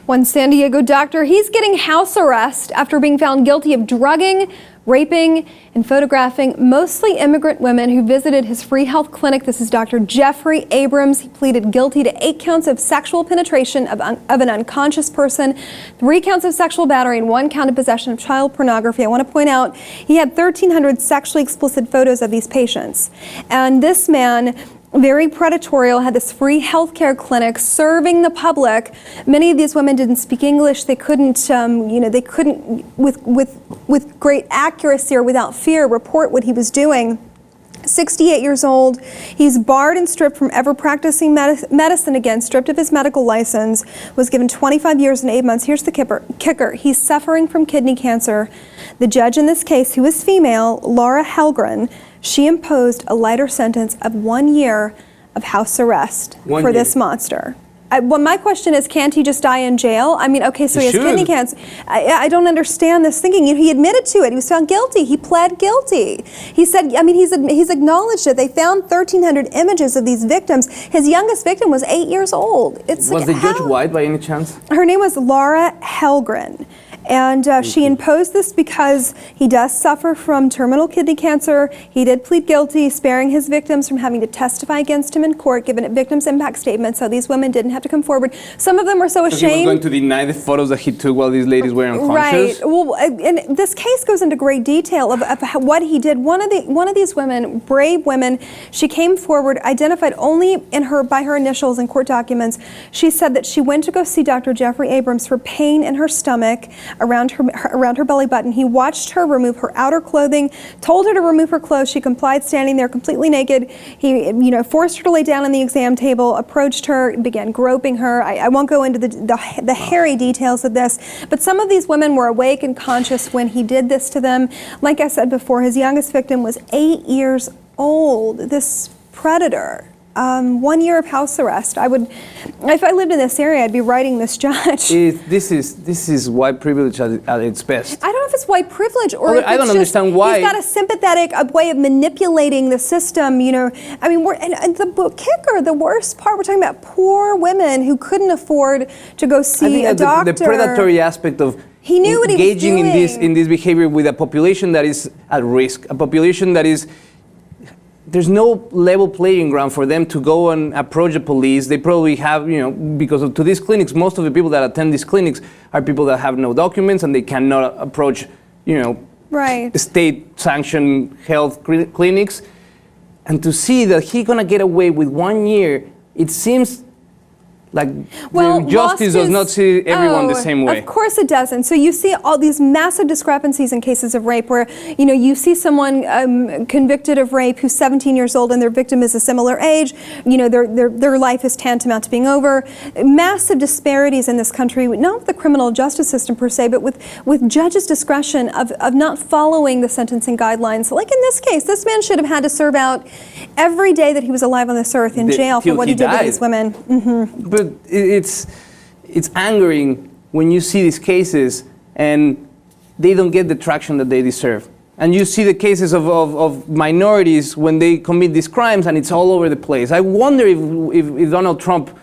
One San Diego doctor, he's getting house arrest after being found guilty of drugging, raping, and photographing mostly immigrant women who visited his free health clinic. This is Dr. Joel Abrams. He pleaded guilty to 8 counts of sexual penetration of an unconscious person, 3 counts of sexual battery, and 1 count of possession of child pornography. I want to point out he had 1,300 sexually explicit photos of these patients. And this man, very predatorial, had this free healthcare clinic serving the public. Many of these women didn't speak English. They couldn't, they couldn't, with great accuracy or without fear, report what he was doing. 68 years old. He's barred and stripped from ever practicing medicine again, stripped of his medical license, was given 25 years and 8 months. Here's the kicker. He's suffering from kidney cancer. The judge in this case, who is female, Laura Helgren, she imposed a lighter sentence of 1 year of house arrest for this monster. Well, my question is, can't he just die in jail? I mean, okay, so he has kidney cancer. I don't understand this thinking. He admitted to it. He was found guilty. He pled guilty. He said, I mean, he's acknowledged it. They found 1,300 images of these victims. His youngest victim was 8 years old. Was the judge white by any chance? Her name was Laura Helgren. And she imposed this because he does suffer from terminal kidney cancer. He did plead guilty, sparing his victims from having to testify against him in court, given a victim's impact statement, so these women didn't have to come forward. Some of them were so ashamed. So he was going to deny the photos that he took while these ladies were unconscious? Right. Well, and this case goes into great detail of what he did. One of these women, brave women, she came forward, identified only by her initials in court documents. She said that she went to go see Dr. Joel Abrams for pain in her stomach, around her belly button. He watched her remove her outer clothing, told her to remove her clothes. She complied, standing there completely naked. He, forced her to lay down on the exam table, approached her, began groping her. I won't go into the hairy details of this, but some of these women were awake and conscious when he did this to them. Like I said before, his youngest victim was 8 years old. This predator. 1 year of house arrest. If I lived in this area, I'd be writing this judge. This is white privilege at its best. I don't know if it's white privilege or if I don't understand why. He's got a sympathetic way of manipulating the system. I mean, and the kicker, the worst part, we're talking about poor women who couldn't afford to go see a doctor. The predatory aspect of he knew what he was doing. Engaging in this behavior with a population that is at risk, a population that is. There's no level playing ground for them to go and approach the police. They probably have, because to these clinics, most of the people that attend these clinics are people that have no documents and they cannot approach, right, state-sanctioned health clinics. And to see that he's gonna get away with 1 year, it seems like justice does not see everyone the same way. Of course it doesn't. So you see all these massive discrepancies in cases of rape where, you see someone convicted of rape who's 17 years old and their victim is a similar age. Their life is tantamount to being over. Massive disparities in this country, not with the criminal justice system per se, but with judges' discretion of not following the sentencing guidelines. Like in this case, this man should have had to serve out every day that he was alive on this earth in jail for what he did to these women. Mm-hmm. But it's angering when you see these cases and they don't get the traction that they deserve. And you see the cases of minorities when they commit these crimes and it's all over the place. I wonder if Donald Trump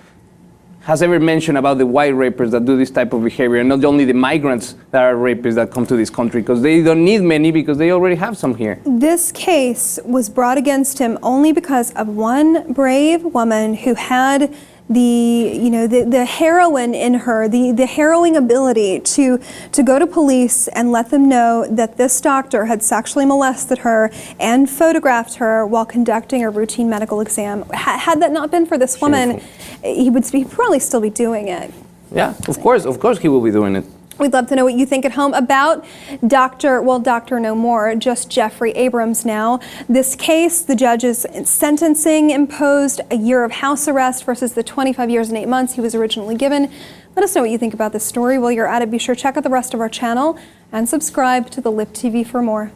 has ever mentioned about the white rapers that do this type of behavior and not only the migrants that are rapists that come to this country, because they don't need many because they already have some here. This case was brought against him only because of one brave woman who had the heroine in her, the harrowing ability to go to police and let them know that this doctor had sexually molested her and photographed her while conducting a routine medical exam. Had that not been for this woman, he'd probably still be doing it. Yeah, of course he will be doing it. We'd love to know what you think at home about Dr. no more, just Joel Abrams now. This case, the judge's sentencing imposed a year of house arrest versus the 25 years and 8 months he was originally given. Let us know what you think about this story. While you're at it, be sure to check out the rest of our channel and subscribe to the Lip TV for more.